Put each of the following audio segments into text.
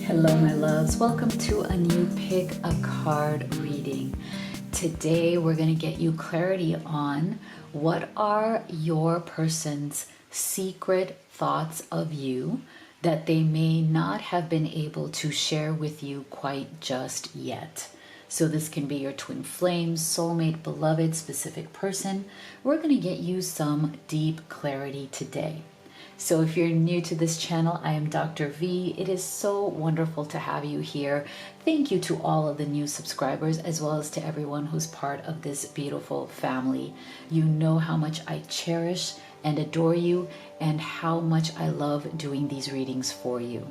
Hello, my loves. Welcome to a new Pick a Card reading. Today, we're going to get you clarity on what are your person's secret thoughts of you that they may not have been able to share with you quite just yet. So this can be your twin flames, soulmate, beloved, specific person. We're going to get you some deep clarity today. So if you're new to this channel, I am Dr. V. It is so wonderful to have you here. Thank you to all of the new subscribers, as well as to everyone who's part of this beautiful family. You know how much I cherish and adore you, and how much I love doing these readings for you.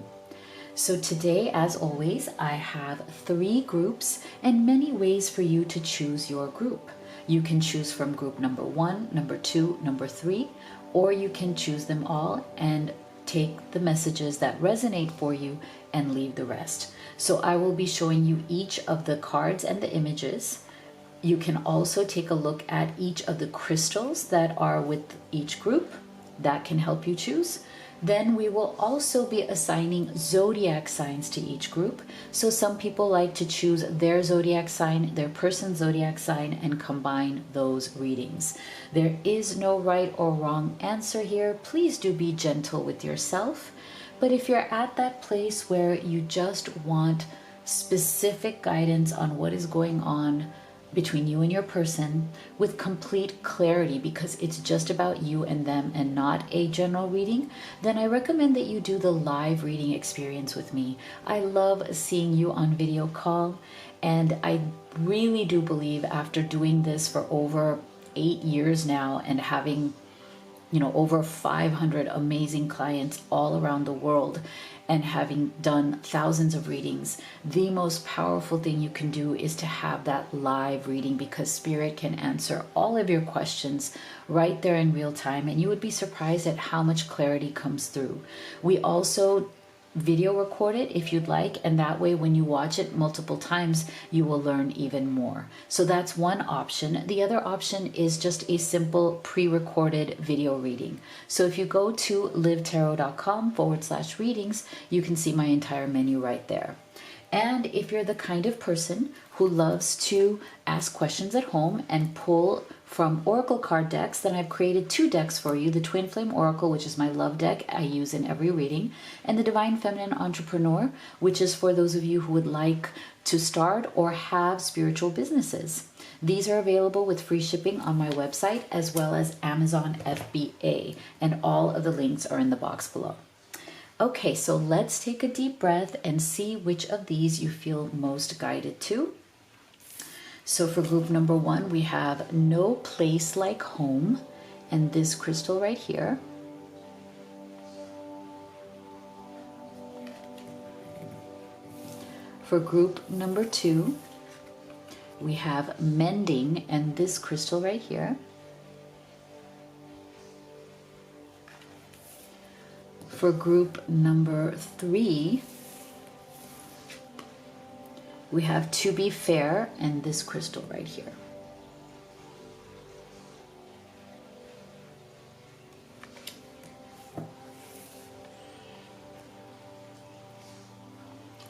So today, as always, I have 3 groups and many ways for you to choose your group. You can choose from group number 1, number 2, number 3, or you can choose them all and take the messages that resonate for you and leave the rest. So I will be showing you each of the cards and the images. You can also take a look at each of the crystals that are with each group. That can help you choose. Then we will also be assigning zodiac signs to each group. So some people like to choose their zodiac sign, their person's zodiac sign, and combine those readings. There is no right or wrong answer here. Please do be gentle with yourself. But if you're at that place where you just want specific guidance on what is going on between you and your person with complete clarity, because it's just about you and them and not a general reading, then I recommend that you do the live reading experience with me. I love seeing you on video call, and I really do believe after doing this for over 8 years now and having over 500 amazing clients all around the world and having done thousands of readings, the most powerful thing you can do is to have that live reading, because Spirit can answer all of your questions right there in real time, and you would be surprised at how much clarity comes through. We also video record it if you'd like, and that way when you watch it multiple times you will learn even more. So that's one option. The other option is just a simple pre-recorded video reading. So if you go to livetarot.com/readings, you can see my entire menu right there. And if you're the kind of person who loves to ask questions at home and pull from oracle card decks, then I've created 2 decks for you: the Twin Flame Oracle, which is my love deck I use in every reading, and the Divine Feminine Entrepreneur, which is for those of you who would like to start or have spiritual businesses. These are available with free shipping on my website as well as Amazon FBA, and all of the links are in the box below. Okay, so let's take a deep breath and see which of these you feel most guided to. So for group number 1, we have No Place Like Home, and this crystal right here. For group number 2, we have Mending, and this crystal right here. For group number 3, we have To Be Fair, and this crystal right here.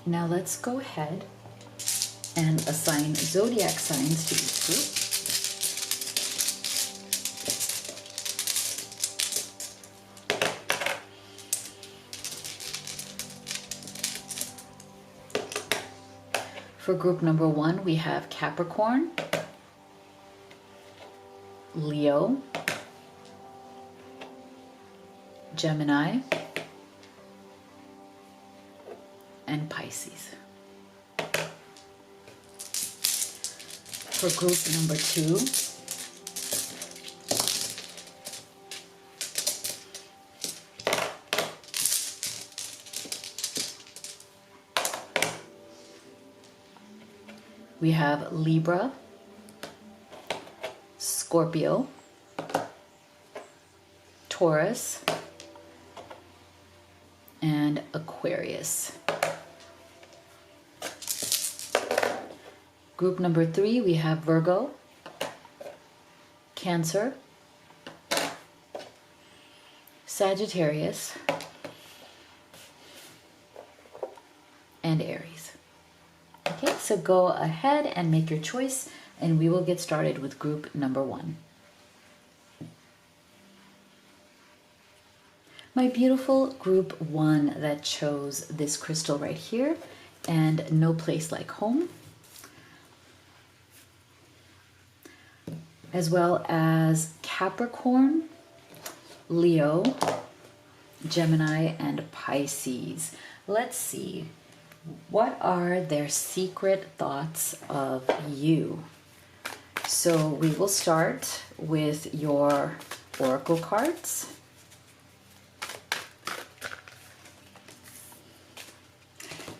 Now let's go ahead and assign zodiac signs to each group. For group number 1, we have Capricorn, Leo, Gemini, and Pisces. For group number 2, we have Libra, Scorpio, Taurus, and Aquarius. Group number 3, we have Virgo, Cancer, Sagittarius, and Aries. Okay, so go ahead and make your choice, and we will get started with group number 1. My beautiful group 1 that chose this crystal right here, and No Place Like Home, as well as Capricorn, Leo, Gemini, and Pisces. Let's see, what are their secret thoughts of you? So we will start with your oracle cards.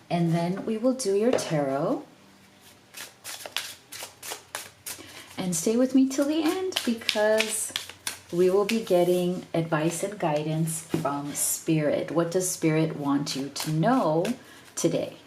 And then we will do your tarot. And stay with me till the end, because we will be getting advice and guidance from Spirit. What does Spirit want you to know today?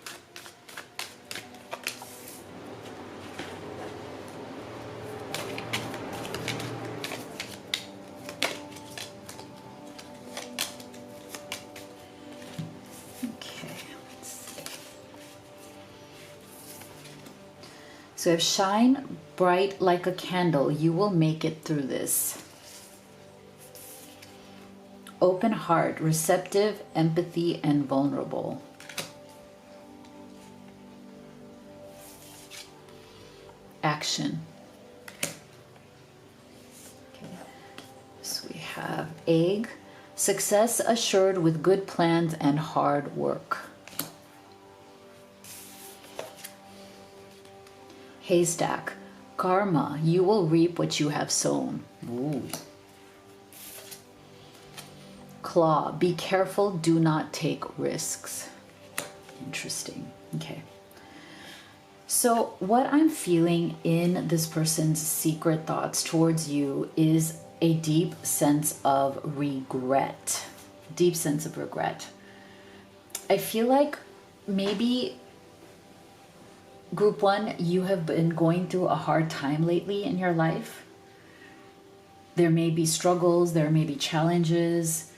So if shine bright like a candle, you will make it through this. Open heart, receptive, empathy, and vulnerable. Action. Okay. So we have egg, success assured with good plans and hard work. Haystack, karma, you will reap what you have sown. Ooh. Claw, be careful, do not take risks. Interesting. Okay. So what I'm feeling in this person's secret thoughts towards you is a deep sense of regret. Deep sense of regret. I feel like maybe Group 1, you have been going through a hard time lately in your life. There may be struggles, there may be challenges.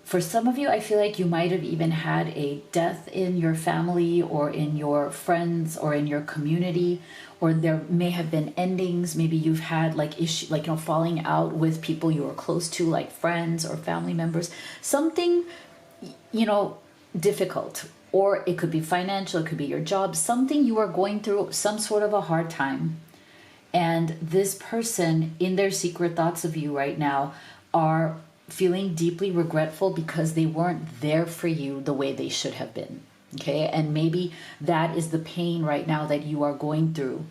For some of you, I feel like you might have even had a death in your family or in your friends or in your community, or there may have been endings. Maybe you've had like falling out with people you were close to, like friends or family members. Something, difficult. Or it could be financial, it could be your job, something you are going through, some sort of a hard time. And this person, in their secret thoughts of you right now, are feeling deeply regretful because they weren't there for you the way they should have been. Okay, and maybe that is the pain right now that you are going through,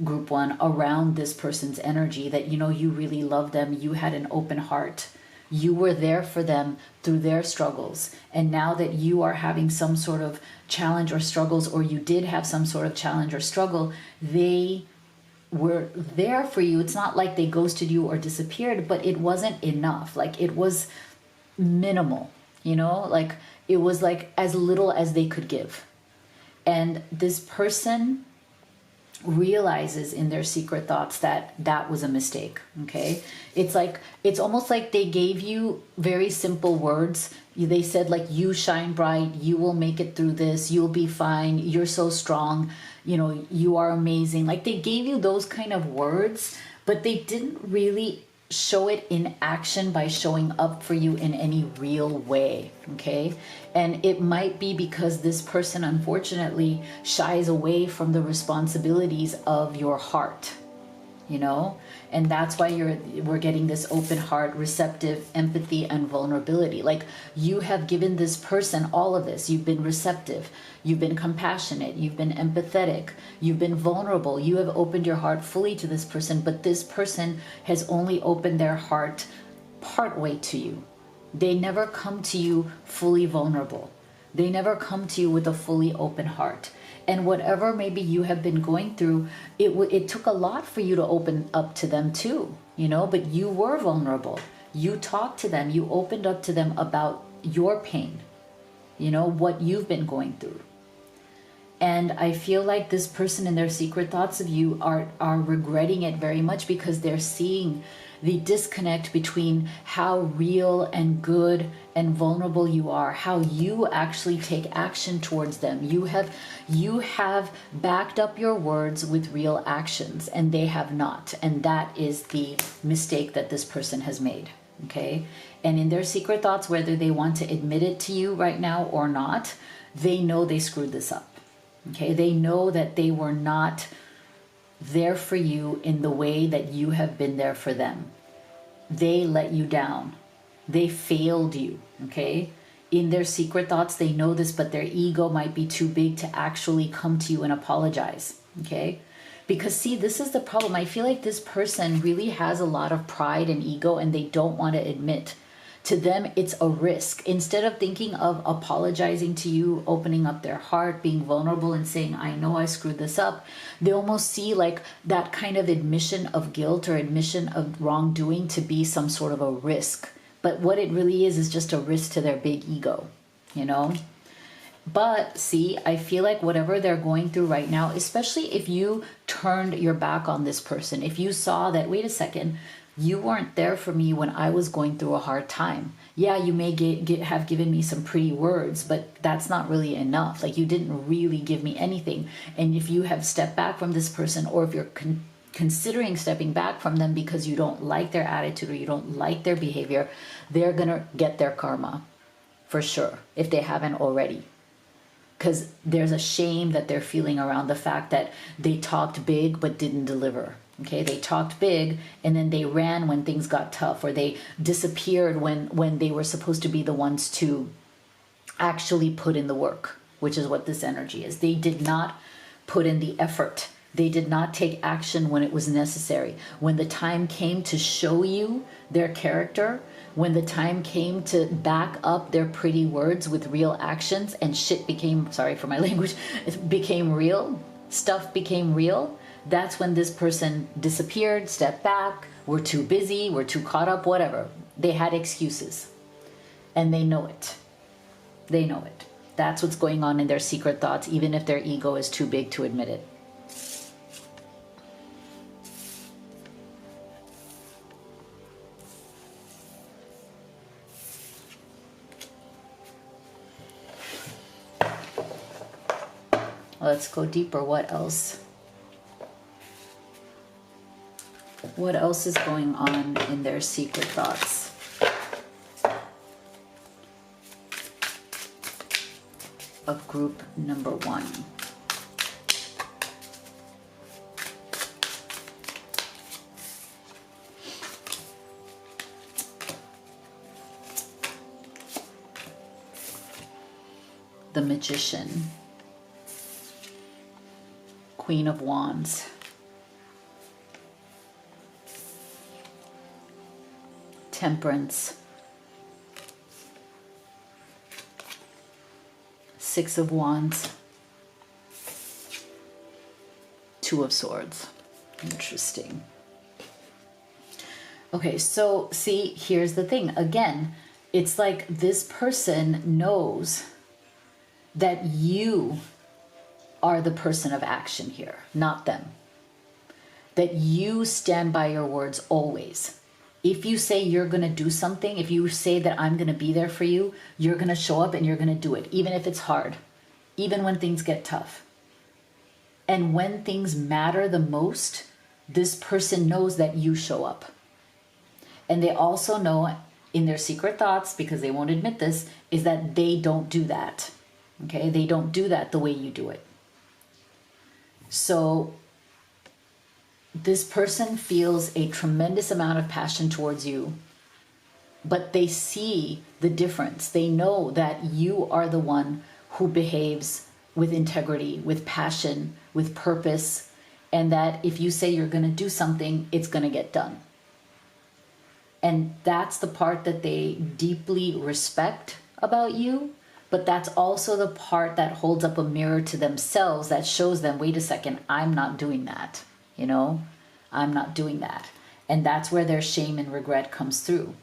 Group 1, around this person's energy, that you really love them, you had an open heart. You were there for them through their struggles. And now that you are having some sort of challenge or struggles, or you did have some sort of challenge or struggle, they were there for you. It's not like they ghosted you or disappeared, but it wasn't enough. Like it was minimal, like it was like as little as they could give. And this person realizes in their secret thoughts that that was a mistake. Okay, it's almost like they gave you very simple words. They said like, you shine bright, you will make it through this, you'll be fine, you're so strong, you are amazing. Like they gave you those kind of words, but they didn't really show it in action by showing up for you in any real way. Okay, and it might be because this person unfortunately shies away from the responsibilities of your heart, and that's why we're getting this open heart, receptive, empathy, and vulnerability. Like you have given this person all of this. You've been receptive, you've been compassionate, you've been empathetic, you've been vulnerable, you have opened your heart fully to this person, but this person has only opened their heart partway to you. They never come to you fully vulnerable. They never come to you with a fully open heart. And whatever maybe you have been going through, it took a lot for you to open up to them too, but you were vulnerable. You talked to them, you opened up to them about your pain, what you've been going through. And I feel like this person in their secret thoughts of you are regretting it very much, because they're seeing the disconnect between how real and good and vulnerable you are, how you actually take action towards them. You have backed up your words with real actions, and they have not. And that is the mistake that this person has made. Okay? And in their secret thoughts, whether they want to admit it to you right now or not, they know they screwed this up. Okay? They know that they were not there for you in the way that you have been there for them. They let you down. They failed you, okay? In their secret thoughts, they know this, but their ego might be too big to actually come to you and apologize, okay? Because see, this is the problem. I feel like this person really has a lot of pride and ego, and they don't want to admit. To them, it's a risk. Instead of thinking of apologizing to you, opening up their heart, being vulnerable and saying, I know I screwed this up, they almost see like that kind of admission of guilt or admission of wrongdoing to be some sort of a risk. But what it really is just a risk to their big ego, you know? But see, I feel like whatever they're going through right now, especially if you turned your back on this person, if you saw that, wait a second, you weren't there for me when I was going through a hard time. Yeah, you may have given me some pretty words, but that's not really enough. Like, you didn't really give me anything. And if you have stepped back from this person, or if you're considering stepping back from them because you don't like their attitude or you don't like their behavior, they're gonna get their karma for sure, if they haven't already. Because there's a shame that they're feeling around the fact that they talked big but didn't deliver. Okay, they talked big and then they ran when things got tough, or they disappeared when they were supposed to be the ones to actually put in the work, which is what this energy is. They did not put in the effort. They did not take action when it was necessary. When the time came to show you their character, when the time came to back up their pretty words with real actions, and shit became, sorry for my language, it became real, stuff became real, that's when this person disappeared, stepped back, were too busy, were too caught up, whatever. They had excuses. And they know it. They know it. That's what's going on in their secret thoughts, even if their ego is too big to admit it. Let's go deeper. What else? What else is going on in their secret thoughts? Of group number 1. The Magician. Queen of Wands. Temperance. Six of Wands. Two of Swords. Interesting. Okay, so see, here's the thing. Again, it's like this person knows that you are the person of action here, not them. That you stand by your words always. If you say you're going to do something, if you say that I'm going to be there for you, you're going to show up and you're going to do it, even if it's hard, even when things get tough. And when things matter the most, this person knows that you show up. And they also know in their secret thoughts, because they won't admit this, is that they don't do that. Okay? They don't do that the way you do it. So this person feels a tremendous amount of passion towards you, but they see the difference. They know that you are the one who behaves with integrity, with passion, with purpose, and that if you say you're going to do something, it's going to get done. And that's the part that they deeply respect about you. But that's also the part that holds up a mirror to themselves that shows them, wait a second, I'm not doing that. You know, I'm not doing that. And that's where their shame and regret comes through,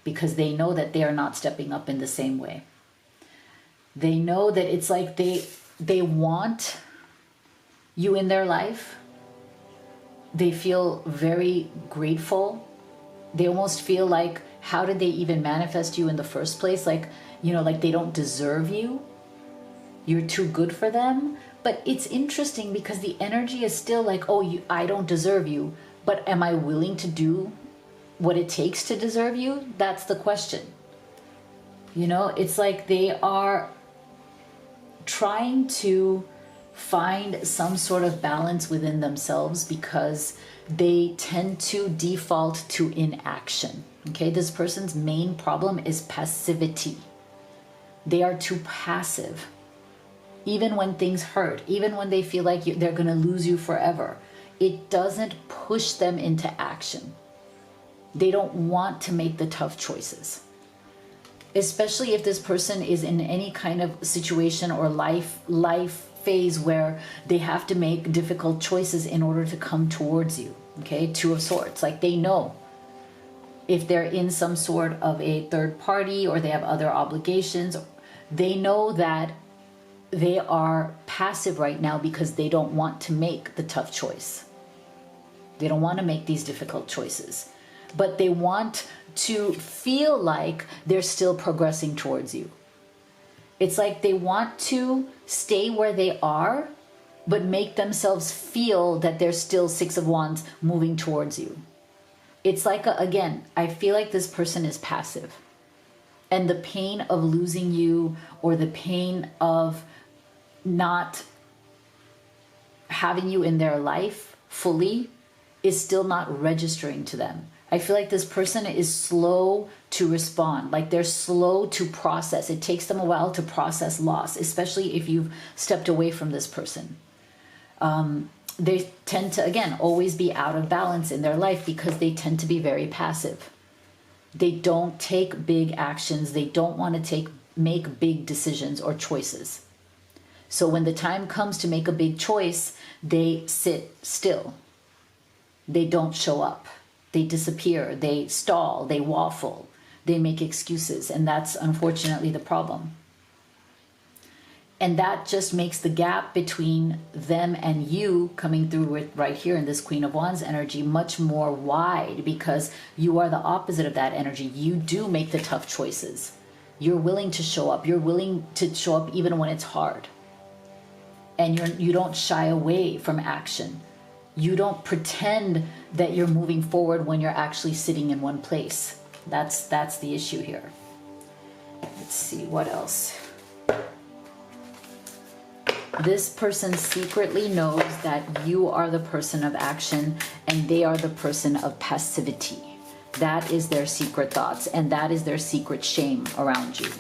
because they know that they are not stepping up in the same way. They know that it's like they want you in their life. They feel very grateful. They almost feel like how did they even manifest you in the first place? Like, you know, like they don't deserve you. You're too good for them. But it's interesting because the energy is still like, oh, I don't deserve you. But am I willing to do what it takes to deserve you? That's the question. You know, it's like they are trying to find some sort of balance within themselves because they tend to default to inaction. Okay, this person's main problem is passivity. They are too passive. Even when things hurt, even when they feel like they're going to lose you forever, it doesn't push them into action. They don't want to make the tough choices. Especially if this person is in any kind of situation or life phase where they have to make difficult choices in order to come towards you. Okay, Two of Swords. Like they know if they're in some sort of a third party or they have other obligations, they know that they are passive right now because they don't want to make the tough choice. They don't want to make these difficult choices, but they want to feel like they're still progressing towards you. It's like they want to stay where they are, but make themselves feel that they're still Six of Wands moving towards you. It's like, again, I feel like this person is passive. And the pain of losing you or the pain of not having you in their life fully is still not registering to them. I feel like this person is slow to respond, like they're slow to process. It takes them a while to process loss, especially if you've stepped away from this person. They tend to, again, always be out of balance in their life because they tend to be very passive. They don't take big actions. They don't want to make big decisions or choices. So when the time comes to make a big choice, they sit still. They don't show up. They disappear. They stall. They waffle. They make excuses. And that's unfortunately the problem. And that just makes the gap between them and you coming through with right here in this Queen of Wands energy much more wide because you are the opposite of that energy. You do make the tough choices. You're willing to show up. You're willing to show up even when it's hard. And you don't shy away from action. You don't pretend that you're moving forward when you're actually sitting in one place. That's the issue here. Let's see, what else? This person secretly knows that you are the person of action and they are the person of passivity. That is their secret thoughts and that is their secret shame around you.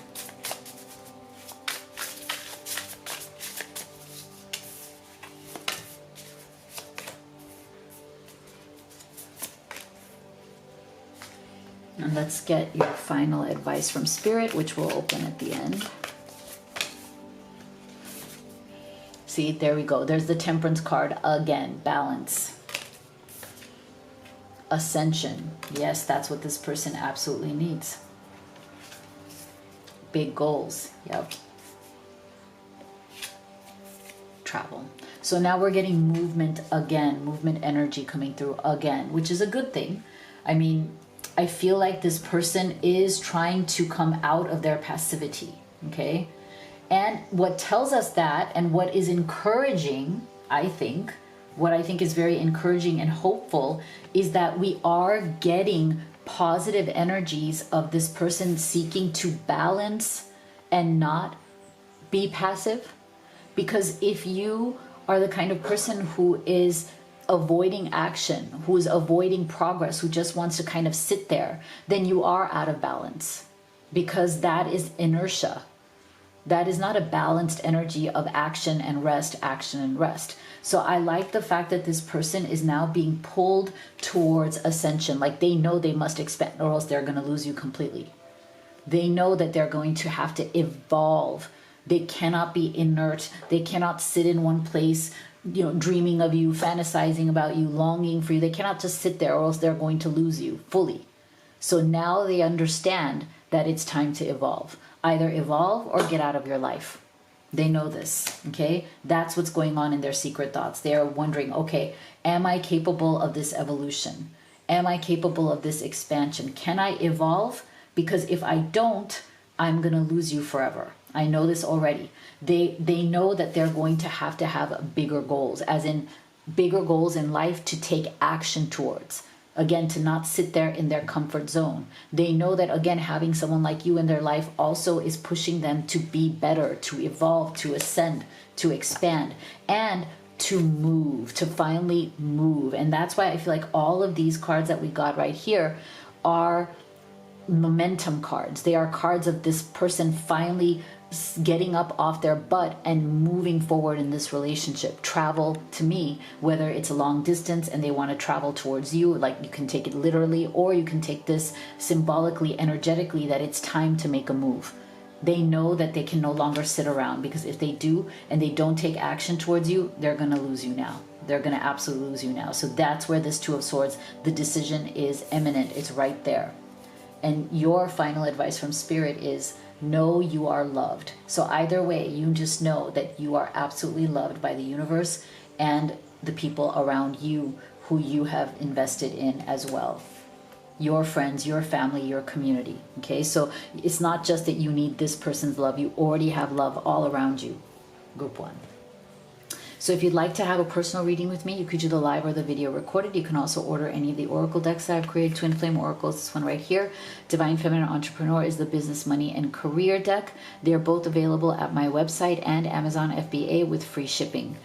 And let's get your final advice from Spirit, which will open at the end. See, there we go. There's the Temperance card again. Balance. Ascension. Yes, that's what this person absolutely needs. Big goals. Yep. Travel. So now we're getting movement again. Movement energy coming through again, which is a good thing. I mean, I feel like this person is trying to come out of their passivity. Okay? And what tells us that, and what is encouraging, I think, what I think is very encouraging and hopeful, is that we are getting positive energies of this person seeking to balance and not be passive. Because if you are the kind of person who is avoiding action, who is avoiding progress, who just wants to kind of sit there, then you are out of balance. Because that is inertia. That is not a balanced energy of action and rest, action and rest. So I like the fact that this person is now being pulled towards ascension. Like they know they must expand or else they're going to lose you completely. They know that they're going to have to evolve. They cannot be inert. They cannot sit in one place, you know, dreaming of you, fantasizing about you, longing for you. They cannot just sit there or else they're going to lose you fully. So now they understand that it's time to evolve. Either evolve or get out of your life. They know this, okay? That's what's going on in their secret thoughts. They are wondering, okay, am I capable of this evolution? Am I capable of this expansion? Can I evolve? Because if I don't, I'm going to lose you forever. I know this already. They know that they're going to have bigger goals, as in bigger goals in life to take action towards. Again, to not sit there in their comfort zone. They know that, again, having someone like you in their life also is pushing them to be better, to evolve, to ascend, to expand, and to move, to finally move. And that's why I feel like all of these cards that we got right here are momentum cards. They are cards of this person finally getting up off their butt and moving forward in this relationship. Travel, to me, whether it's a long distance and they want to travel towards you, like you can take it literally, or you can take this symbolically, energetically, that it's time to make a move. They know that they can no longer sit around, because if they do and they don't take action towards you, they're going to lose you now. They're going to absolutely lose you now. So that's where this Two of Swords, the decision is imminent. It's right there. And your final advice from Spirit is know you are loved. So either way, you just know that you are absolutely loved by the universe and the people around you who you have invested in as well. Your friends, your family, your community. Okay, so it's not just that you need this person's love. You already have love all around you. Group 1. So if you'd like to have a personal reading with me, you could do the live or the video recorded. You can also order any of the oracle decks that I've created, Twin Flame Oracles, this one right here. Divine Feminine Entrepreneur is the business, money, and career deck. They're both available at my website and Amazon FBA with free shipping.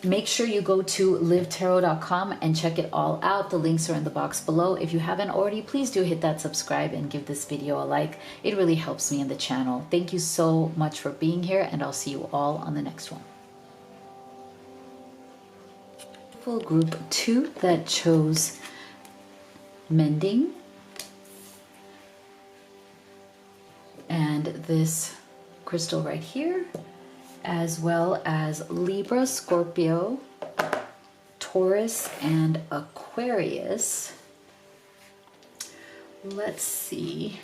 Make sure you go to livetarot.com and check it all out. The links are in the box below. If you haven't already, please do hit that subscribe and give this video a like. It really helps me in the channel. Thank you so much for being here, and I'll see you all on the next one. Group 2 that chose mending, and this crystal right here, as well as Libra, Scorpio, Taurus, and Aquarius. Let's see.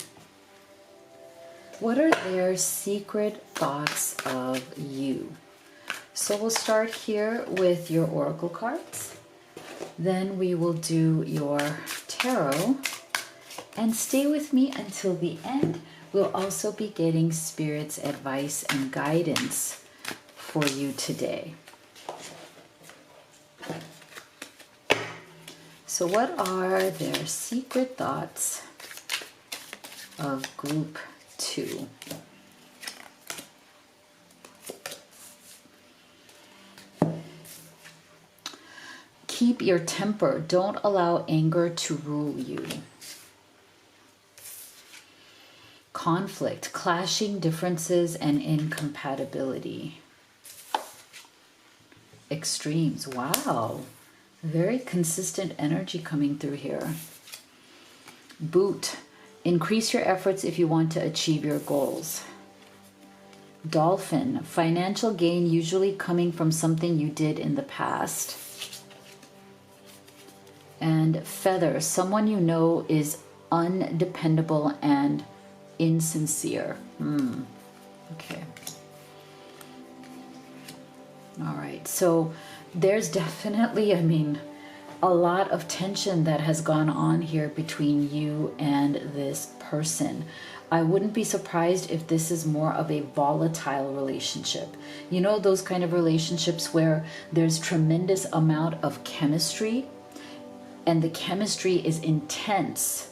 What are their secret thoughts of you? So we'll start here with your oracle cards. Then we will do your tarot. And stay with me until the end. We'll also be getting Spirit's advice and guidance for you today. So what are their secret thoughts of Group 2? Keep your temper. Don't allow anger to rule you. Conflict, clashing differences, and incompatibility. Extremes. Wow. Very consistent energy coming through here. Boot. Increase your efforts if you want to achieve your goals. Dolphin. Financial gain usually coming from something you did in the past. And feather. Someone you know is undependable and insincere. Okay. All right. So there's definitely, a lot of tension that has gone on here between you and this person. I wouldn't be surprised if this is more of a volatile relationship. You know, those kind of relationships where there's tremendous amount of chemistry, and the chemistry is intense.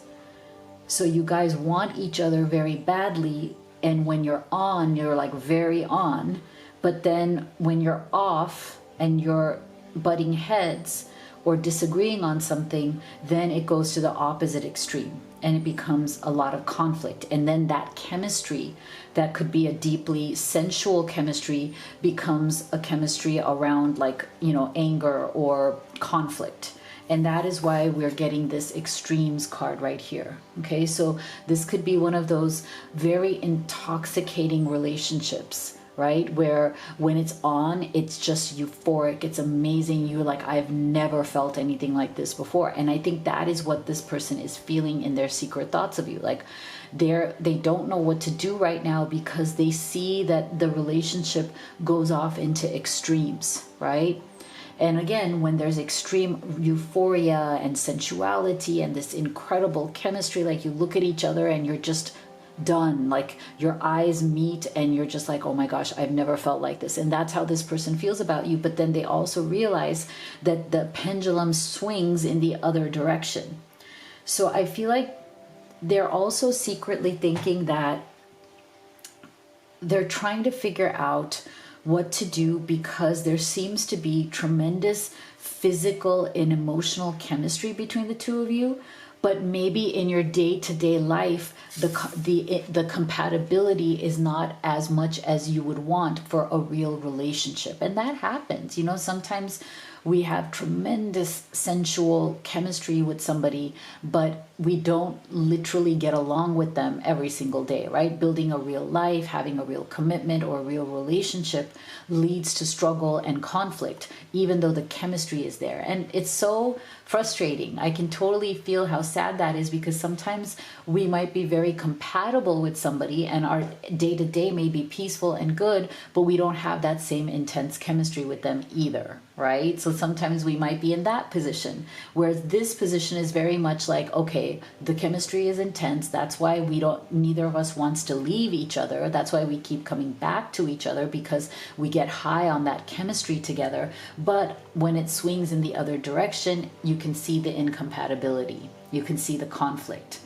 So you guys want each other very badly, and when you're on, you're like very on. But then when you're off and you're butting heads or disagreeing on something, then it goes to the opposite extreme and it becomes a lot of conflict. And then that chemistry that could be a deeply sensual chemistry becomes a chemistry around anger or conflict. And that is why we're getting this extremes card right here. Okay, so this could be one of those very intoxicating relationships, right? Where when it's on, it's just euphoric. It's amazing. You're like, I've never felt anything like this before. And I think that is what this person is feeling in their secret thoughts of you. Like they don't know what to do right now because they see that the relationship goes off into extremes, right? And again, when there's extreme euphoria and sensuality and this incredible chemistry, like you look at each other and you're just done, like your eyes meet and you're just like, oh my gosh, I've never felt like this. And that's how this person feels about you. But then they also realize that the pendulum swings in the other direction. So I feel like they're also secretly thinking that they're trying to figure out what to do, because there seems to be tremendous physical and emotional chemistry between the two of you. But maybe in your day-to-day life, the compatibility is not as much as you would want for a real relationship. And that happens. You know, sometimes we have tremendous sensual chemistry with somebody, but we don't literally get along with them every single day, right? Building a real life, having a real commitment or a real relationship leads to struggle and conflict, even though the chemistry is there. And it's so frustrating. I can totally feel how sad that is, because sometimes we might be very compatible with somebody and our day-to-day may be peaceful and good, but we don't have that same intense chemistry with them either, right? So sometimes we might be in that position, whereas this position is very much like, okay, the chemistry is intense. That's why neither of us wants to leave each other. That's why we keep coming back to each other, because we get high on that chemistry together. But when it swings in the other direction, you can see the incompatibility. You can see the conflict,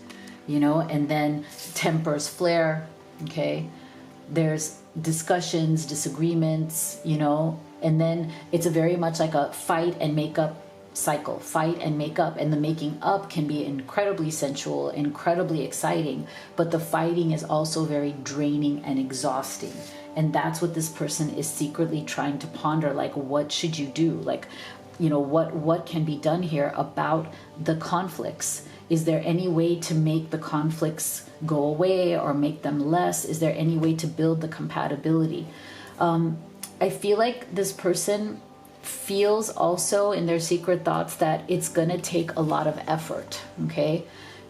you know, and then tempers flare, okay? There's discussions, disagreements, you know, and then it's a very much like a fight and make up cycle, fight and make up. And the making up can be incredibly sensual, incredibly exciting, but the fighting is also very draining and exhausting. And that's what this person is secretly trying to ponder, like, what should you do? Like, you know, what can be done here about the conflicts? Is there any way to make the conflicts go away or make them less? Is there any way to build the compatibility? I feel like this person feels also in their secret thoughts that it's going to take a lot of effort, okay,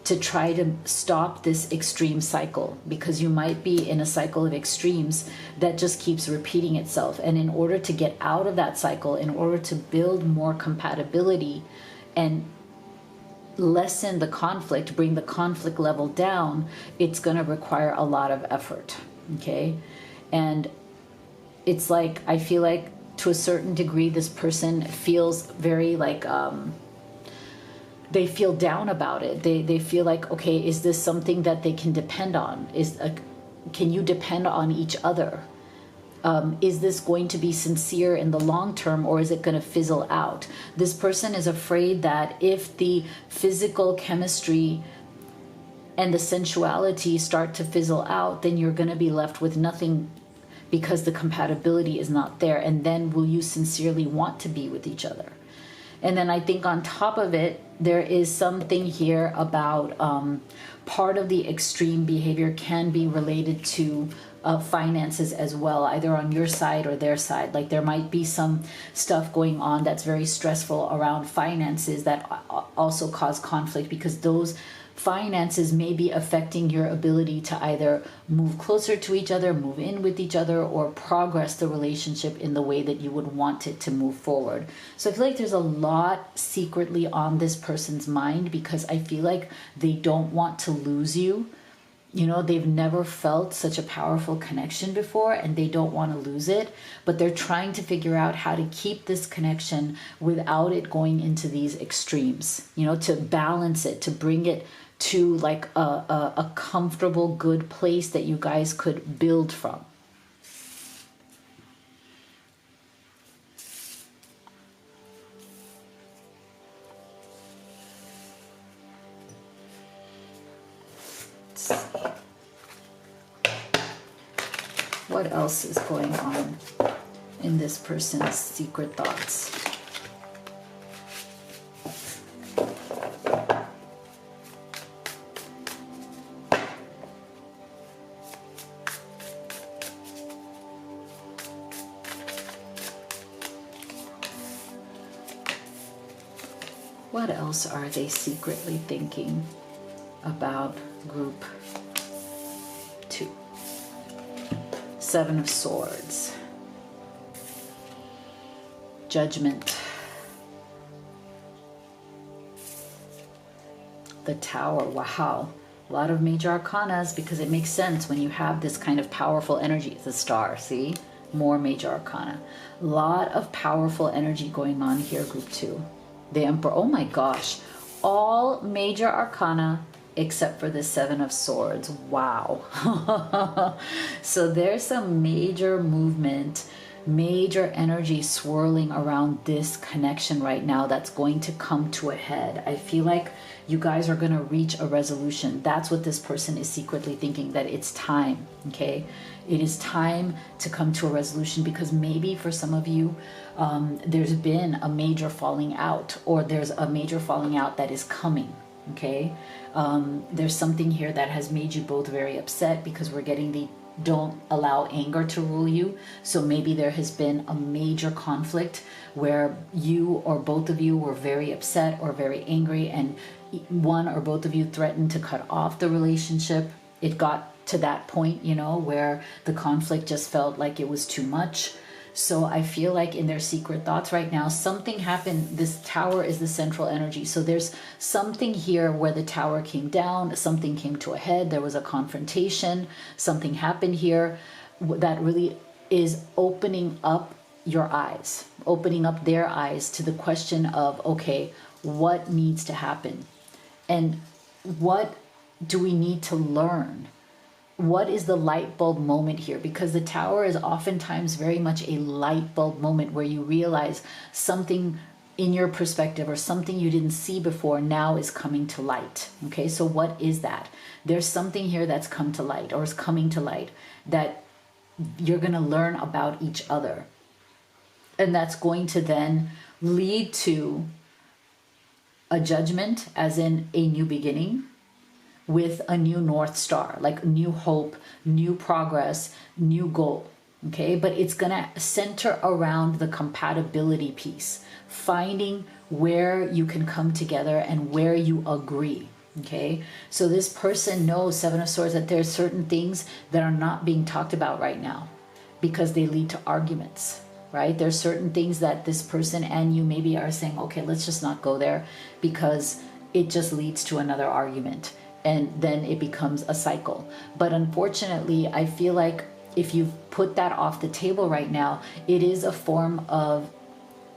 to try to stop this extreme cycle, because you might be in a cycle of extremes that just keeps repeating itself. And in order to get out of that cycle, in order to build more compatibility and lessen the conflict, bring the conflict level down, it's going to require a lot of effort, okay? And it's like, I feel like to a certain degree, this person feels very like, they feel down about it. They feel like, okay, is this something that they can depend on? Can you depend on each other? Is this going to be sincere in the long term, or is it going to fizzle out? This person is afraid that if the physical chemistry and the sensuality start to fizzle out, then you're going to be left with nothing, because the compatibility is not there. And then will you sincerely want to be with each other? And then I think on top of it, there is something here about part of the extreme behavior can be related to finances as well, either on your side or their side. Like there might be some stuff going on that's very stressful around finances that also cause conflict, because those finances may be affecting your ability to either move closer to each other, move in with each other, or progress the relationship in the way that you would want it to move forward. So I feel like there's a lot secretly on this person's mind, because I feel like they don't want to lose you. You know, they've never felt such a powerful connection before, and they don't want to lose it, but they're trying to figure out how to keep this connection without it going into these extremes, you know, to balance it, to bring it to like a comfortable, good place that you guys could build from. What else is going on in this person's secret thoughts? What else are they secretly thinking about group 2? Seven of Swords. Judgment. The Tower. Wow. A lot of major arcanas, because it makes sense when you have this kind of powerful energy. The Star, see? More major arcana. A lot of powerful energy going on here, group 2. The Emperor. Oh my gosh. All major arcana except for the Seven of Swords. Wow. So there's some major movement, major energy swirling around this connection right now that's going to come to a head. I feel like you guys are going to reach a resolution. That's what this person is secretly thinking, that it's time, okay? It is time to come to a resolution, because maybe for some of you, there's been a major falling out, or there's a major falling out that is coming, okay? There's something here that has made you both very upset, because we're getting the don't allow anger to rule you. So maybe there has been a major conflict where you or both of you were very upset or very angry, and one or both of you threatened to cut off the relationship. It got to that point, you know, where the conflict just felt like it was too much. So I feel like in their secret thoughts right now, something happened. This Tower is the central energy. So there's something here where the Tower came down, something came to a head, there was a confrontation, something happened here that really is opening up your eyes, opening up their eyes to the question of, okay, what needs to happen? And what do we need to learn? What is the light bulb moment here? Because the Tower is oftentimes very much a light bulb moment where you realize something in your perspective or something you didn't see before now is coming to light. Okay, so what is that? There's something here that's come to light, or is coming to light, that you're going to learn about each other. And that's going to then lead to a judgment, as in a new beginning, with a new North Star, like new hope, new progress, new goal. Okay, but it's gonna center around the compatibility piece, finding where you can come together and where you agree. Okay, so this person knows, Seven of Swords, that there's certain things that are not being talked about right now because they lead to arguments, right? There's certain things that this person and you maybe are saying, okay, let's just not go there, because it just leads to another argument. And then it becomes a cycle. But unfortunately, I feel like if you've put that off the table right now, it is a form of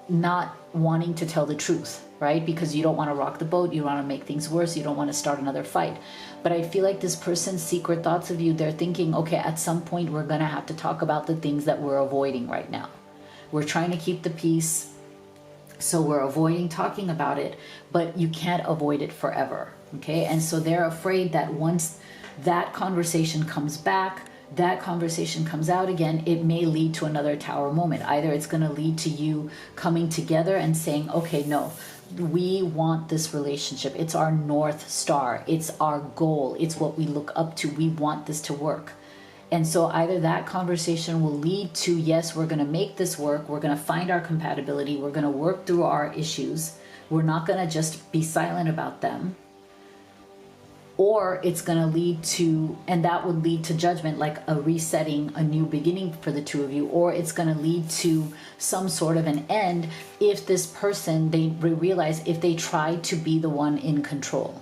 not wanting to tell the truth, right? Because you don't want to rock the boat, you want to make things worse, you don't want to start another fight. But I feel like this person's secret thoughts of you, they're thinking, okay, at some point we're going to have to talk about the things that we're avoiding right now. We're trying to keep the peace, so we're avoiding talking about it, but you can't avoid it forever. Okay, and so they're afraid that once that conversation comes back, that conversation comes out again, it may lead to another Tower moment. Either it's going to lead to you coming together and saying, okay, no, we want this relationship. It's our North Star. It's our goal. It's what we look up to. We want this to work. And so either that conversation will lead to, yes, we're going to make this work. We're going to find our compatibility. We're going to work through our issues. We're not going to just be silent about them. Or it's going to lead to, and that would lead to judgment, like a resetting, a new beginning for the two of you. Or it's going to lead to some sort of an end if this person, they realize, if they try to be the one in control,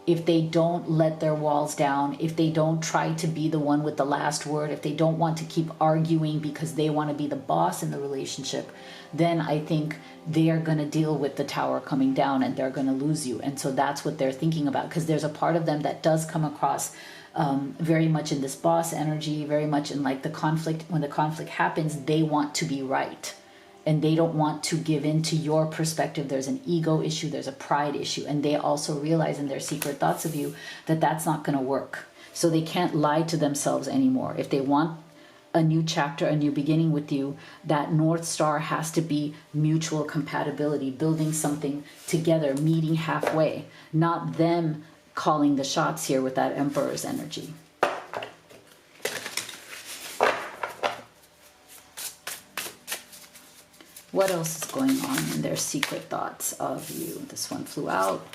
if they don't let their walls down, if they don't try to be the one with the last word, if they don't want to keep arguing because they want to be the boss in the relationship, then I think they are going to deal with the Tower coming down and they're going to lose you. And so that's what they're thinking about, because there's a part of them that does come across very much in this boss energy, very much in like the conflict. When the conflict happens, they want to be right. And they don't want to give in to your perspective. There's an ego issue, there's a pride issue. And they also realize in their secret thoughts of you that that's not going to work. So they can't lie to themselves anymore. If they want a new chapter, a new beginning with you, that North Star has to be mutual compatibility, building something together, meeting halfway, not them calling the shots here with that Emperor's energy. What else is going on in their secret thoughts of you? This one flew out.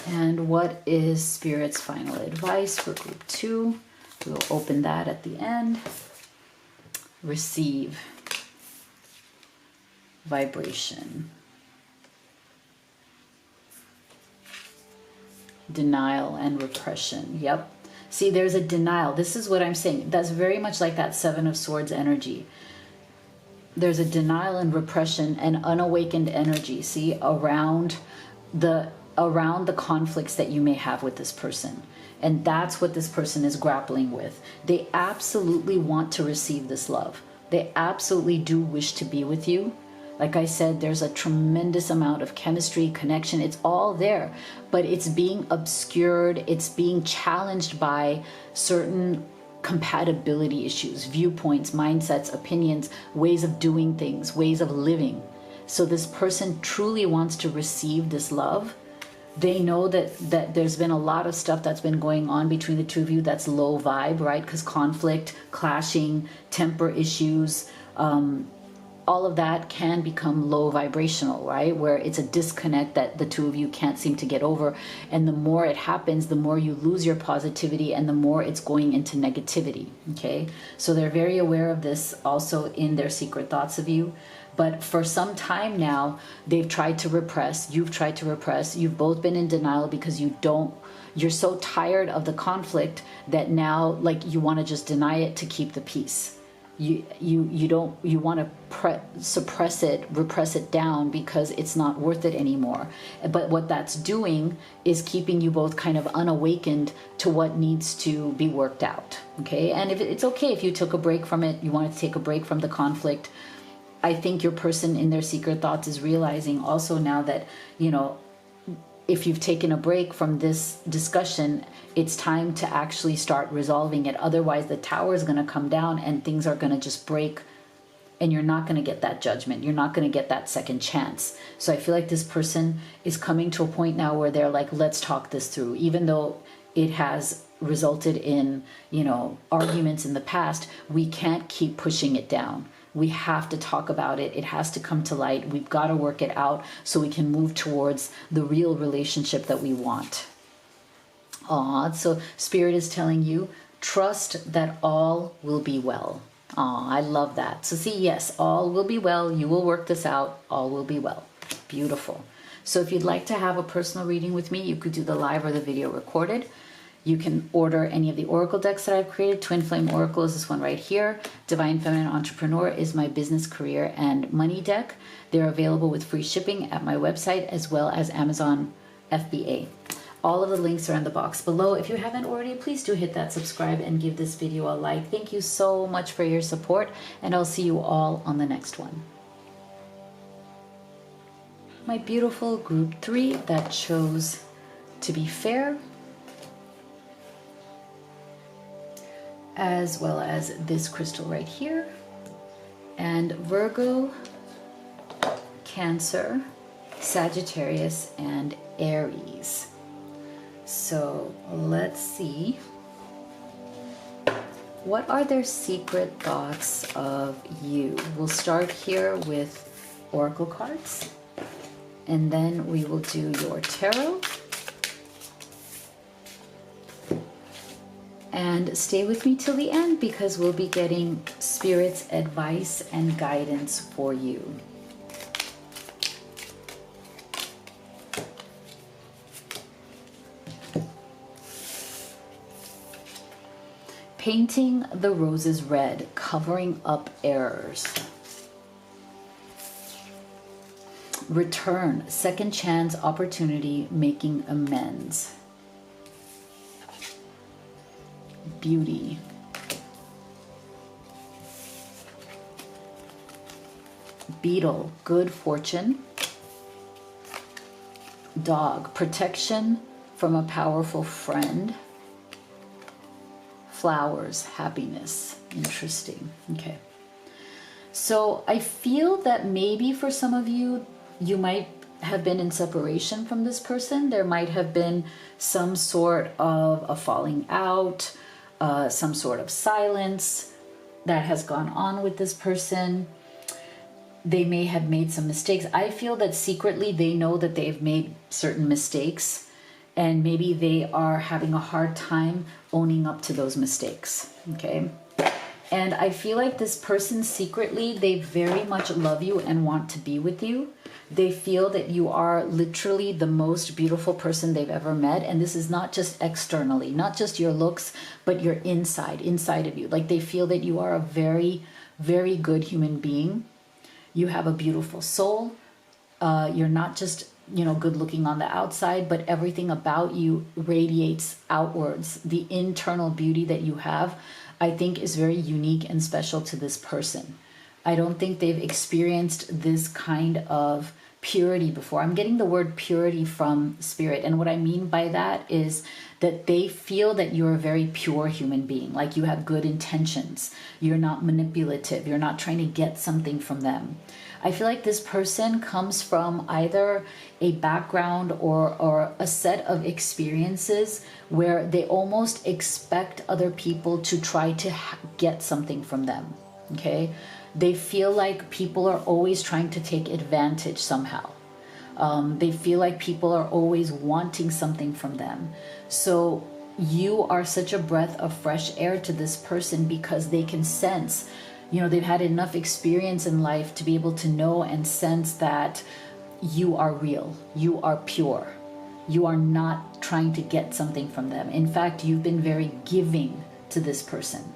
And what is Spirit's final advice for group 2? We'll open that at the end. Receive. vibration. Denial and repression. Yep. See, there's a denial. This is what I'm saying. That's very much like that Seven of Swords energy. There's a denial and repression and unawakened energy, see, around the conflicts that you may have with this person. And that's what this person is grappling with. They absolutely want to receive this love. They absolutely do wish to be with you. Like I said, there's a tremendous amount of chemistry, connection. It's all there, but it's being obscured. It's being challenged by certain compatibility issues, viewpoints, mindsets, opinions, ways of doing things, ways of living. So this person truly wants to receive this love. They know that there's been a lot of stuff that's been going on between the two of you that's low vibe, right? Because conflict, clashing, temper issues, all of that can become low vibrational, right? Where it's a disconnect that the two of you can't seem to get over. And the more it happens, the more you lose your positivity and the more it's going into negativity, okay? So they're very aware of this also in their secret thoughts of you. But for some time now, they've tried to repress, you've tried to repress, you've both been in denial because you're so tired of the conflict that now like you want to just deny it to keep the peace. You want to suppress it, repress it down because it's not worth it anymore. But what that's doing is keeping you both kind of unawakened to what needs to be worked out, okay? And if it's okay if you took a break from it, you want to take a break from the conflict. I think your person in their secret thoughts is realizing also now that, you know, if you've taken a break from this discussion, it's time to actually start resolving it. Otherwise, the tower is going to come down and things are going to just break and you're not going to get that judgment. You're not going to get that second chance. So I feel like this person is coming to a point now where they're like, let's talk this through. Even though it has resulted in, you know, arguments in the past, we can't keep pushing it down. We have to talk about it. It has to come to light. We've got to work it out so we can move towards the real relationship that we want. So Spirit is telling you, trust that all will be well. I love that. So see, yes, all will be well. You will work this out. All will be well. Beautiful. So if you'd like to have a personal reading with me, you could do the live or the video recorded. You can order any of the oracle decks that I've created. Twin Flame Oracle is this one right here. Divine Feminine Entrepreneur is my business, career, and money deck. They're available with free shipping at my website as well as Amazon FBA. All of the links are in the box below. If you haven't already, please do hit that subscribe and give this video a like. Thank you so much for your support, and I'll see you all on the next one. My beautiful group 3 that chose to be fair, as well as this crystal right here, and Virgo, Cancer, Sagittarius, and Aries. So let's see, what are their secret thoughts of you? We'll start here with oracle cards, and then we will do your tarot. And stay with me till the end because we'll be getting Spirit's advice and guidance for you. Painting the roses red, covering up errors. Return, second chance opportunity, making amends. Beauty. Beetle, good fortune. Dog, protection from a powerful friend. Flowers, happiness. Interesting. Okay. So I feel that maybe for some of you, you might have been in separation from this person. There might have been some sort of a falling out, some sort of silence that has gone on with this person. They may have made some mistakes. I feel that secretly they know that they've made certain mistakes, and maybe they are having a hard time owning up to those mistakes, okay? And I feel like this person secretly, they very much love you and want to be with you. They feel that you are literally the most beautiful person they've ever met. And this is not just externally, not just your looks, but your inside of you. Like they feel that you are a very, very good human being. You have a beautiful soul. You're not just, good looking on the outside, but everything about you radiates outwards. The internal beauty that you have, I think, is very unique and special to this person. I don't think they've experienced this kind of purity before. I'm getting the word purity from spirit. And what I mean by that is that they feel that you're a very pure human being, like you have good intentions. You're not manipulative. You're not trying to get something from them. I feel like this person comes from either a background or a set of experiences where they almost expect other people to try to get something from them. Okay? They feel like people are always trying to take advantage somehow. They feel like people are always wanting something from them. So you are such a breath of fresh air to this person because they can sense, they've had enough experience in life to be able to know and sense that you are real, you are pure. You are not trying to get something from them. In fact, you've been very giving to this person.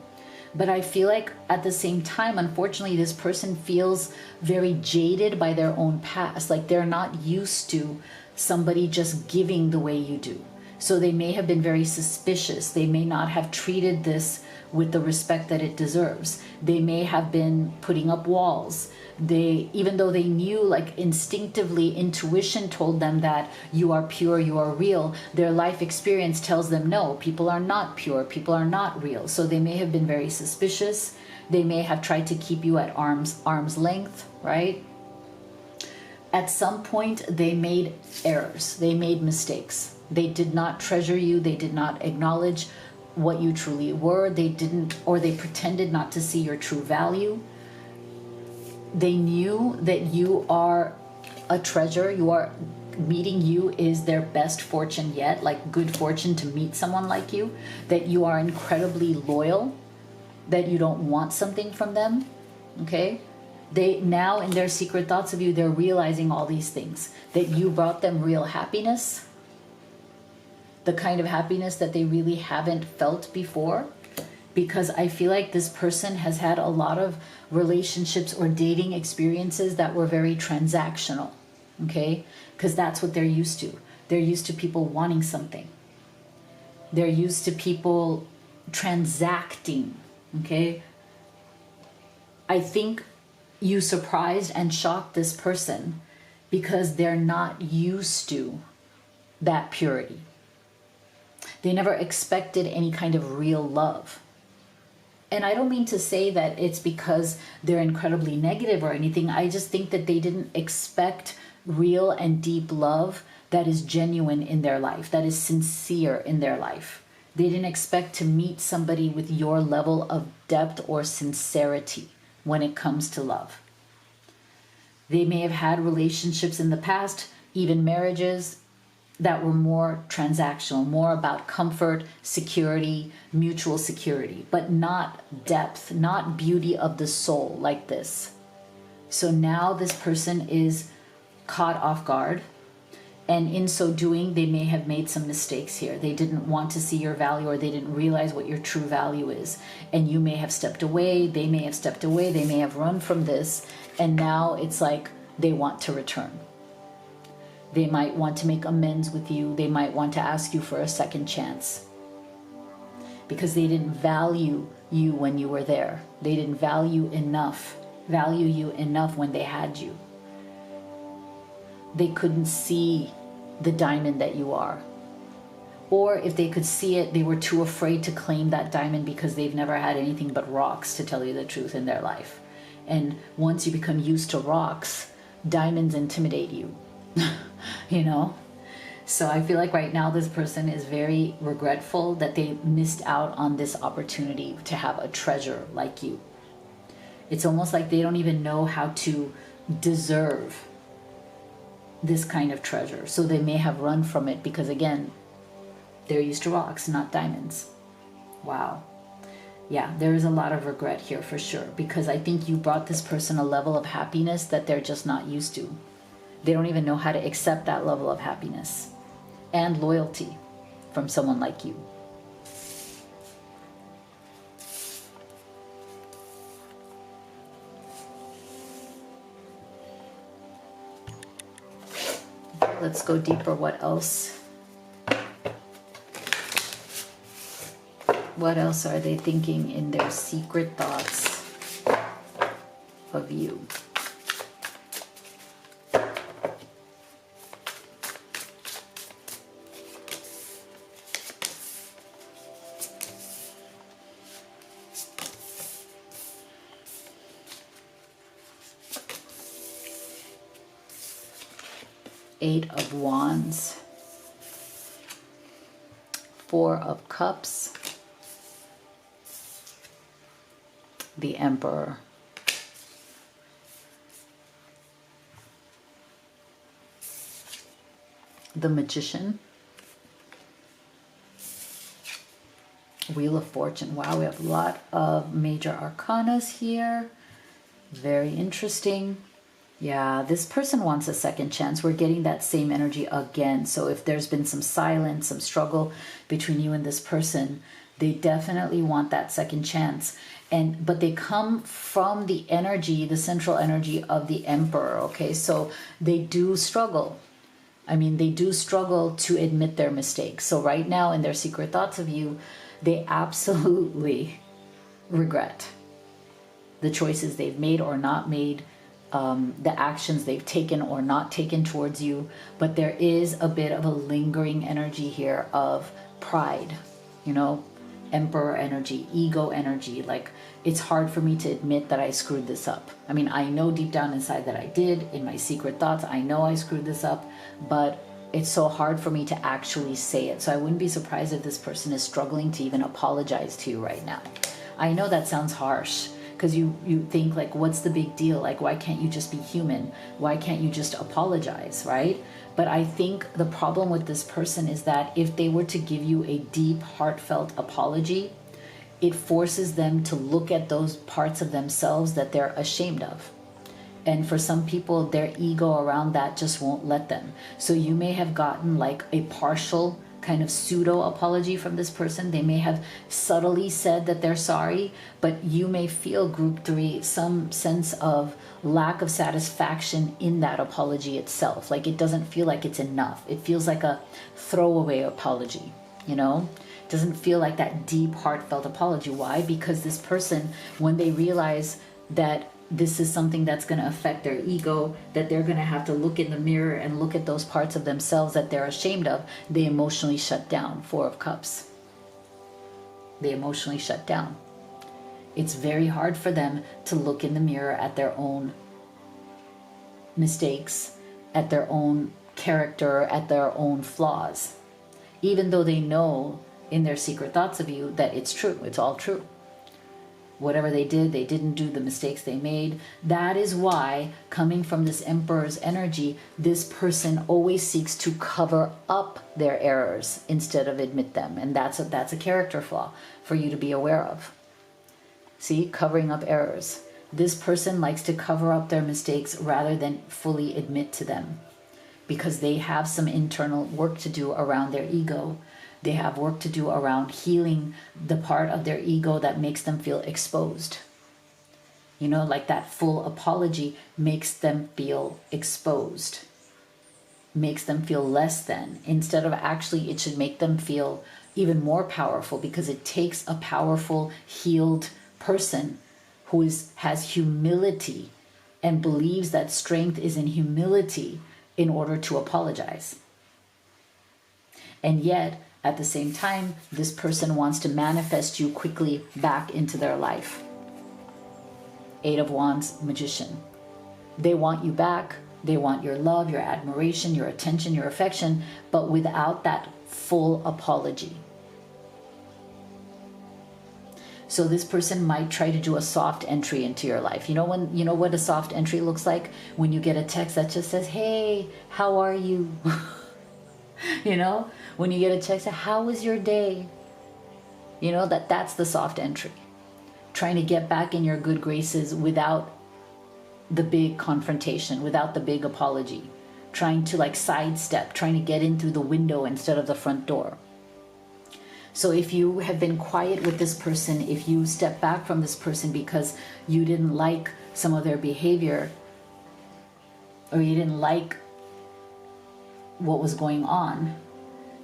But I feel like at the same time, unfortunately, this person feels very jaded by their own past. Like they're not used to somebody just giving the way you do. So they may have been very suspicious. They may not have treated this with the respect that it deserves. They may have been putting up walls. Even though they knew, like instinctively, intuition told them that you are pure, you are real, their life experience tells them no, people are not pure, people are not real. So they may have been very suspicious. They may have tried to keep you at arm's length, right? At some point, they made errors. They made mistakes. They did not treasure you. They did not acknowledge what you truly were. They didn't, or they pretended not to see your true value. They knew that you are a treasure. Meeting you is their best fortune yet, like good fortune to meet someone like you, that you are incredibly loyal, that you don't want something from them, okay? They now, in their secret thoughts of you, they're realizing all these things, that you brought them real happiness, the kind of happiness that they really haven't felt before. Because I feel like this person has had a lot of relationships or dating experiences that were very transactional, okay? Because that's what they're used to. They're used to people wanting something. They're used to people transacting, okay? I think you surprised and shocked this person because they're not used to that purity. They never expected any kind of real love. And I don't mean to say that it's because they're incredibly negative or anything. I just think that they didn't expect real and deep love that is genuine in their life, that is sincere in their life. They didn't expect to meet somebody with your level of depth or sincerity when it comes to love. They may have had relationships in the past, even marriages, that were more transactional, more about comfort, security, mutual security, but not depth, not beauty of the soul like this. So now this person is caught off guard, and in so doing, they may have made some mistakes here. They didn't want to see your value, or they didn't realize what your true value is. And you may have stepped away, they may have stepped away, they may have run from this, and now it's like they want to return. They might want to make amends with you. They might want to ask you for a second chance because they didn't value you when you were there. They didn't value you enough when they had you. They couldn't see the diamond that you are. Or if they could see it, they were too afraid to claim that diamond because they've never had anything but rocks, to tell you the truth, in their life. And once you become used to rocks, diamonds intimidate you. So I feel like right now this person is very regretful that they missed out on this opportunity to have a treasure like you. It's almost like they don't even know how to deserve this kind of treasure. So they may have run from it because, again, they're used to rocks, not diamonds. Wow. Yeah, there is a lot of regret here for sure, because I think you brought this person a level of happiness that they're just not used to. They don't even know how to accept that level of happiness and loyalty from someone like you. Let's go deeper. What else? What else are they thinking in their secret thoughts of you? Eight of Wands, Four of Cups, the Emperor, the Magician, Wheel of Fortune. Wow, we have a lot of major arcanas here. Very interesting. Yeah, this person wants a second chance. We're getting that same energy again. So if there's been some silence, some struggle between you and this person, they definitely want that second chance. But they come from the energy, the central energy of the Emperor, okay? So they do struggle. I mean, they do struggle to admit their mistakes. So right now in their secret thoughts of you, they absolutely regret the choices they've made or not made, the actions they've taken or not taken towards you. But there is a bit of a lingering energy here of pride, you know, Emperor energy, ego energy. Like, it's hard for me to admit that I screwed this up. I mean, I know deep down inside that I did. In my secret thoughts, I know I screwed this up, but it's so hard for me to actually say it. So I wouldn't be surprised if this person is struggling to even apologize to you right now. I know that sounds harsh, because you think, like, what's the big deal? Like, why can't you just be human? Why can't you just apologize, right? But I think the problem with this person is that if they were to give you a deep, heartfelt apology, it forces them to look at those parts of themselves that they're ashamed of. And for some people, their ego around that just won't let them. So you may have gotten like a partial kind of pseudo apology from this person. They may have subtly said that they're sorry, but you may feel, group three, some sense of lack of satisfaction in that apology itself. Like, it doesn't feel like it's enough. It feels like a throwaway apology, you know? It doesn't feel like that deep, heartfelt apology. Why? Because this person, when they realize that this is something that's going to affect their ego, that they're going to have to look in the mirror and look at those parts of themselves that they're ashamed of, they emotionally shut down. Four of Cups. They emotionally shut down. It's very hard for them to look in the mirror at their own mistakes, at their own character, at their own flaws, even though they know in their secret thoughts of you that it's true. It's all true. Whatever they did, they didn't do the mistakes they made. That is why, coming from this Emperor's energy, this person always seeks to cover up their errors instead of admit them. And that's a character flaw for you to be aware of. See, covering up errors. This person likes to cover up their mistakes rather than fully admit to them, because they have some internal work to do around their ego. They have work to do around healing the part of their ego that makes them feel exposed. You know, like that full apology makes them feel exposed, makes them feel less than. Instead of, actually, it should make them feel even more powerful, because it takes a powerful, healed person who has humility and believes that strength is in humility in order to apologize. And yet, at the same time, this person wants to manifest you quickly back into their life. Eight of Wands, Magician. They want you back. They want your love, your admiration, your attention, your affection, but without that full apology. So this person might try to do a soft entry into your life. You know what a soft entry looks like? When you get a text that just says, "Hey, how are you?" You know, when you get a text, "How was your day?" You know, that's the soft entry. trying to get back in your good graces without the big confrontation, without the big apology, trying to like sidestep, trying to get in through the window instead of the front door. So if you have been quiet with this person, if you step back from this person because you didn't like some of their behavior, or you didn't like what was going on,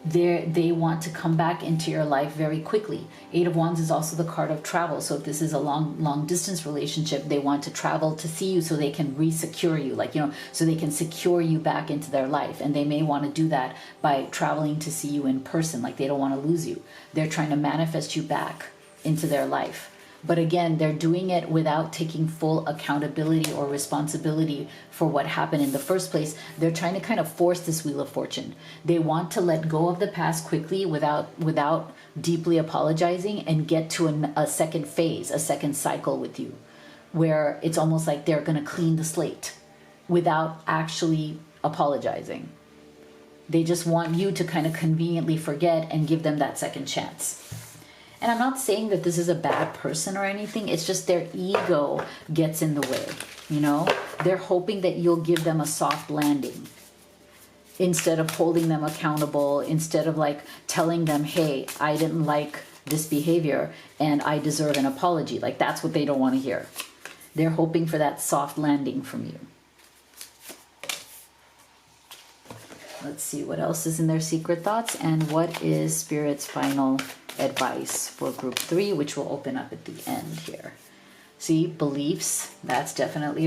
they want to come back into your life very quickly. Eight of Wands is also the card of travel. So if this is a long distance relationship, they want to travel to see you so they can re-secure you, like, you know, so they can secure you back into their life. And they may want to do that by traveling to see you in person. Like, they don't want to lose you. They're trying to manifest you back into their life. But again, they're doing it without taking full accountability or responsibility for what happened in the first place. They're trying to kind of force this Wheel of Fortune. They want to let go of the past quickly without deeply apologizing, and get to a second phase, a second cycle with you, where it's almost like they're going to clean the slate without actually apologizing. They just want you to kind of conveniently forget and give them that second chance. And I'm not saying that this is a bad person or anything. It's just their ego gets in the way, you know? They're hoping that you'll give them a soft landing instead of holding them accountable, instead of like telling them, hey, I didn't like this behavior and I deserve an apology. Like, that's what they don't want to hear. They're hoping for that soft landing from you. Let's see what else is in their secret thoughts and what is Spirit's final advice for group 3, which will open up at the end here. See, beliefs, that's definitely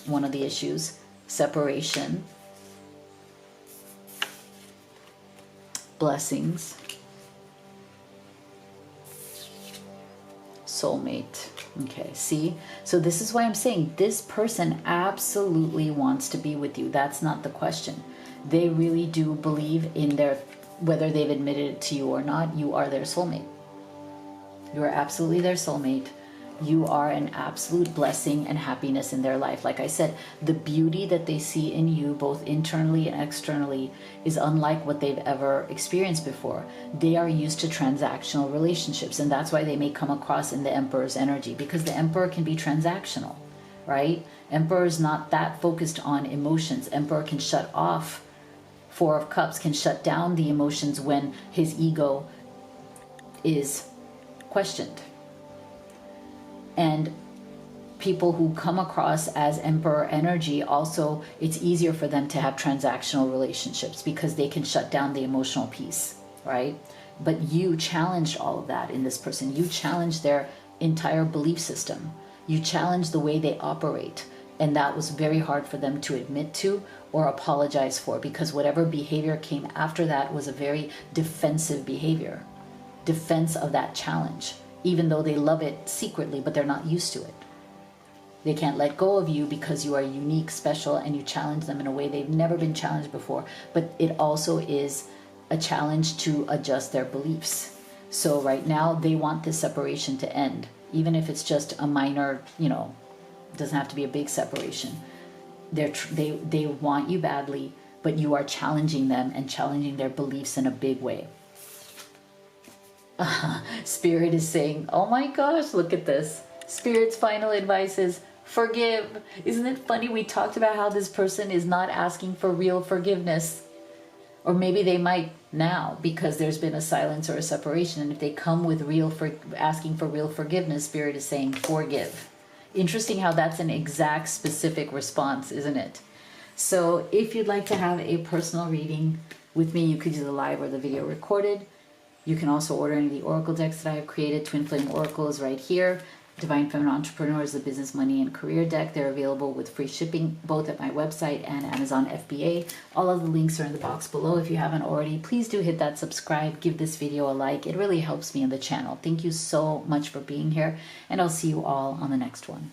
one of the issues. Separation. Blessings. Soulmate. Okay, see? So this is why I'm saying this person absolutely wants to be with you. That's not the question. They really do believe in their, whether they've admitted it to you or not, you are their soulmate. You are absolutely their soulmate. You are an absolute blessing and happiness in their life. Like I said, the beauty that they see in you, both internally and externally, is unlike what they've ever experienced before. They are used to transactional relationships, and that's why they may come across in the Emperor's energy, because the Emperor can be transactional, right? Emperor is not that focused on emotions. Emperor can shut off. Four of Cups can shut down the emotions when his ego is questioned. And people who come across as Emperor energy, also, it's easier for them to have transactional relationships because they can shut down the emotional piece, right? But you challenged all of that in this person. You challenged their entire belief system. You challenged the way they operate. And that was very hard for them to admit to or apologize for, because whatever behavior came after that was a very defensive behavior. Defense of that challenge, even though they love it secretly, but they're not used to it. They can't let go of you because you are unique, special, and you challenge them in a way they've never been challenged before. But it also is a challenge to adjust their beliefs. So right now they want this separation to end, even if it's just a minor, you know, doesn't have to be a big separation. They want you badly, but you are challenging them and challenging their beliefs in a big way. Spirit is saying, oh my gosh, look at this. Spirit's final advice is forgive. Isn't it funny? We talked about how this person is not asking for real forgiveness. Or maybe they might now, because there's been a silence or a separation. And if they come with asking for real forgiveness, Spirit is saying forgive. Interesting how that's an exact specific response, isn't it? So if you'd like to have a personal reading with me, you could do the live or the video recorded. You can also order any of the oracle decks that I have created. Twin Flame Oracle is right here. Divine Feminine Entrepreneur is the business, money, and career deck. They're available with free shipping both at my website and Amazon FBA. All of the links are in the box below. If you haven't already, please do hit that subscribe. Give this video a like. It really helps me in the channel. Thank you so much for being here, and I'll see you all on the next one.